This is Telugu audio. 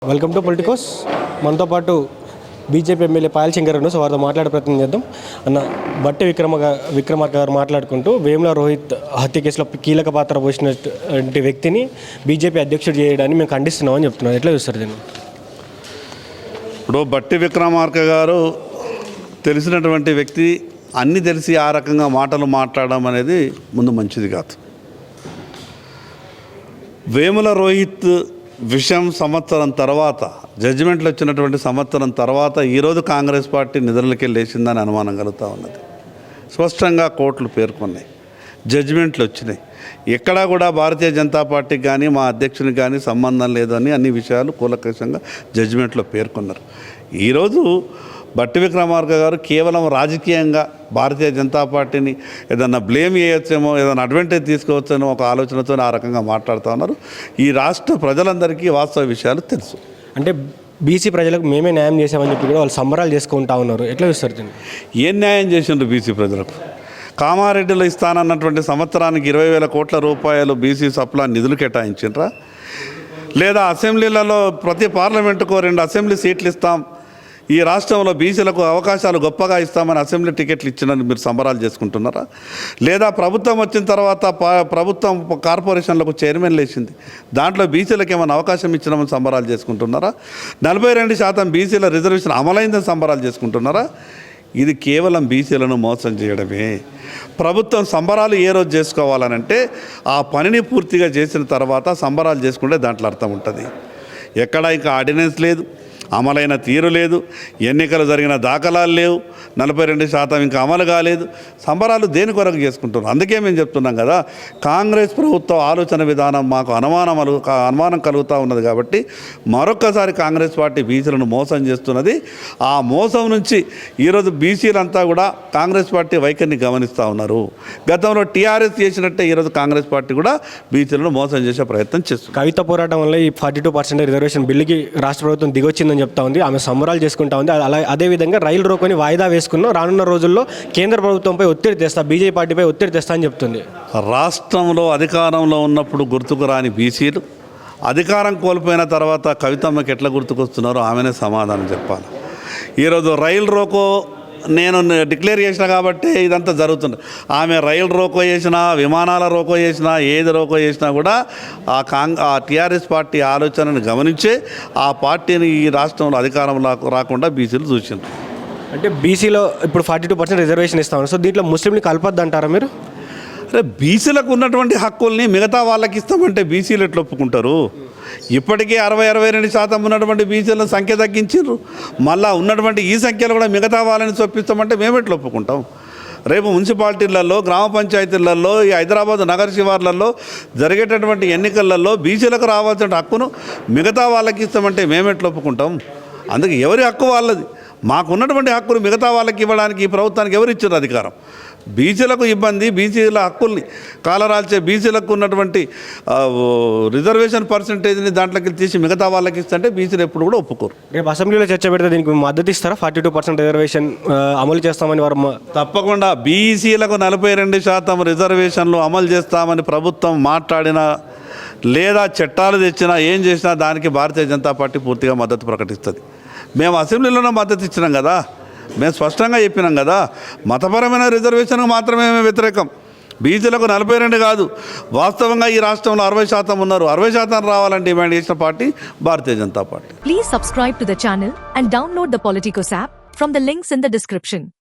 Welcome to Politicos. మనతో పాటు BJP MLA Payal Shankar so వారితో మాట్లాడే ప్రయత్నం చేద్దాం. అన్న బట్టి విక్రమార్క గారు మాట్లాడుకుంటూ వేముల రోహిత్ హత్య కేసులో కీలక పాత్ర పోసినటువంటి వ్యక్తిని బీజేపీ అధ్యక్షుడు చేయడాన్ని మేము ఖండిస్తున్నామని చెప్తున్నారు. ఎట్లా చూస్తారు దీన్ని? ఇప్పుడు బట్టి విక్రమార్క గారు తెలిసినటువంటి వ్యక్తి, అన్నీ తెలిసి ఆ రకంగా మాటలు మాట్లాడడం అనేది ముందు మంచిది కాదు. వేముల రోహిత్ విషయం సంవత్సరం తర్వాత, జడ్జిమెంట్లు వచ్చినటువంటి సంవత్సరం తర్వాత ఈరోజు కాంగ్రెస్ పార్టీ నిధులకి లేచిందని అనుమానం కలుగుతూ ఉన్నది. స్పష్టంగా కోర్టులు పేర్కొన్నాయి, జడ్జిమెంట్లు వచ్చినాయి. ఎక్కడా కూడా భారతీయ జనతా పార్టీకి కానీ మా అధ్యక్షునికి కానీ సంబంధం లేదని అన్ని విషయాలు కూలంకషంగా జడ్జిమెంట్లో పేర్కొన్నారు. ఈరోజు బట్టి విక్రమార్క గారు కేవలం రాజకీయంగా భారతీయ జనతా పార్టీని ఏదన్నా బ్లేమ్ చేయొచ్చేమో, ఏదైనా అడ్వాంటేజ్ తీసుకోవచ్చేమో ఒక ఆలోచనతో ఆ రకంగా మాట్లాడుతూ ఉన్నారు. ఈ రాష్ట్ర ప్రజలందరికీ వాస్తవ విషయాలు తెలుసు. అంటే బీసీ ప్రజలకు మేమే న్యాయం చేసామని చెప్పి కూడా వాళ్ళు సంబరాలు చేసుకుంటా ఉన్నారు. ఎట్లా చూస్తారు దీన్ని? ఏం న్యాయం చేసిండ్రు బీసీ ప్రజలకు? కామారెడ్డిలో ఇస్తానన్నటువంటి సంవత్సరానికి 20,000 కోట్ల రూపాయలు బీసీ సప్లా నిధులు కేటాయించిండ్రా? లేదా అసెంబ్లీలలో ప్రతి పార్లమెంటుకు 2 అసెంబ్లీ సీట్లు ఇస్తాం, ఈ రాష్ట్రంలో బీసీలకు అవకాశాలు గొప్పగా ఇస్తామని అసెంబ్లీ టికెట్లు ఇచ్చినని మీరు సంబరాలు చేసుకుంటున్నారా? లేదా ప్రభుత్వం వచ్చిన తర్వాత ప్రభుత్వం కార్పొరేషన్లకు చైర్మన్లు వేసింది, దాంట్లో బీసీలకు ఏమైనా అవకాశం ఇచ్చినామని సంబరాలు చేసుకుంటున్నారా? 42% బీసీల రిజర్వేషన్ అమలైందని సంబరాలు చేసుకుంటున్నారా? ఇది కేవలం బీసీలను మోసం చేయడమే. ప్రభుత్వం సంబరాలు ఏ రోజు చేసుకోవాలనంటే ఆ పనిని పూర్తిగా చేసిన తర్వాత సంబరాలు చేసుకుంటే దాంట్లో అర్థం ఉంటుంది. ఎక్కడ ఇంకా ఆర్డినెన్స్ లేదు, అమలైన తీరు లేదు, ఎన్నికలు జరిగిన దాఖలాలు లేవు, 42% ఇంకా అమలు కాలేదు. సంబరాలు దేని కొరకు చేసుకుంటున్నాం? అందుకే మేము చెప్తున్నాం కదా, కాంగ్రెస్ ప్రభుత్వం ఆలోచన విధానం మాకు అనుమానం కలుగుతూ ఉన్నది. కాబట్టి మరొక్కసారి కాంగ్రెస్ పార్టీ బీసీలను మోసం చేస్తున్నది. ఆ మోసం నుంచి ఈరోజు బీసీలంతా కూడా కాంగ్రెస్ పార్టీ వైఖరిని గమనిస్తూ ఉన్నారు. గతంలో టీఆర్ఎస్ చేసినట్టే ఈరోజు కాంగ్రెస్ పార్టీ కూడా బీసీలను మోసం చేసే ప్రయత్నం చేస్తుంది. కవిత పోరాటం వల్ల ఈ 42% రిజర్వేషన్ బిల్లుకి రాష్ట్ర ప్రభుత్వం దిగొచ్చిందని చెప్తా ఉంది. ఆమె సంబరాలు చేసుకుంటా ఉంది. అదేవిధంగా రైలు రోకోని వాయిదా వేసుకున్నాం, రానున్న రోజుల్లో కేంద్ర ప్రభుత్వంపై ఒత్తిడి తెస్తా, బీజేపీ పార్టీపై ఒత్తిడి తెస్తా అని చెప్తుంది. రాష్ట్రంలో అధికారంలో ఉన్నప్పుడు గుర్తుకు రాని బీసీలు అధికారం కోల్పోయిన తర్వాత కవితమ్మకి ఎట్లా గుర్తుకొస్తున్నారో ఆమెనే సమాధానం చెప్పాలి. ఈరోజు రైలు రోకో నేను డిక్లేర్ చేసిన కాబట్టి ఇదంతా జరుగుతుంది. ఆమె రైలు రోకో చేసినా, విమానాల రోకో చేసినా, ఏది రోకో చేసినా కూడా ఆ టీఆర్ఎస్ పార్టీ ఆలోచనను గమనించే ఆ పార్టీని ఈ రాష్ట్రంలో అధికారంలో రాకుండా బీసీలు చూసింది. అంటే బీసీలో ఇప్పుడు 42% రిజర్వేషన్ ఇస్తామని, సో దీంట్లో ముస్లింని కలపద్దు అంటారా మీరు? అరే, బీసీలకు ఉన్నటువంటి హక్కుల్ని మిగతా వాళ్ళకి ఇస్తామంటే బీసీలు ఎట్లా ఒప్పుకుంటారు? ఇప్పటికే 62% ఉన్నటువంటి బీసీల సంఖ్య తగ్గించారు. మళ్ళీ ఉన్నటువంటి ఈ సంఖ్యలో కూడా మిగతా వాళ్ళని చొప్పిస్తామంటే మేము ఎట్లా ఒప్పుకుంటాం? రేపు మున్సిపాలిటీలలో, గ్రామ పంచాయతీలలో, ఈ హైదరాబాద్ నగర శివార్లలో జరిగేటటువంటి ఎన్నికలలో బీసీలకు రావాల్సిన హక్కును మిగతా వాళ్ళకి ఇస్తామంటే మేము ఎట్లా ఒప్పుకుంటాం? అందుకే ఎవరి హక్కు వాళ్ళది. మాకున్నటువంటి హక్కును మిగతా వాళ్ళకి ఇవ్వడానికి ఈ ప్రభుత్వానికి ఎవరు ఇచ్చారు అధికారం? బీసీలకు ఇబ్బంది, బీసీల హక్కుల్ని కాలరాల్చే బీసీలకు ఉన్నటువంటి రిజర్వేషన్ పర్సంటేజ్ని దాంట్లోకి తీసి మిగతా వాళ్ళకి ఇస్తుంటే బీసీలు ఎప్పుడు కూడా ఒప్పుకోరు. రేపు అసెంబ్లీలో చర్చ పెడితే దీనికి మద్దతు ఇస్తారా? 42% రిజర్వేషన్ అమలు చేస్తామని వారు తప్పకుండా బీసీలకు 42% రిజర్వేషన్లు అమలు చేస్తామని ప్రభుత్వం మాట్లాడినా లేదా చట్టాలు తెచ్చినా ఏం చేసినా దానికి భారతీయ జనతా పార్టీ పూర్తిగా మద్దతు ప్రకటిస్తుంది. మేము అసెంబ్లీలోనే మద్దతు ఇచ్చినాం కదా, మేము స్పష్టంగా చెప్పినాం కదా, మతపరమైన రిజర్వేషన్కు మాత్రమే మేము వ్యతిరేకం. బీసీలకు 42 కాదు, వాస్తవంగా ఈ రాష్ట్రంలో 60% ఉన్నారు. 60% రావాలని డిమాండ్ చేసిన party Bharatiya Janata party. Please subscribe to the channel and download the Politicos app from the links in the description.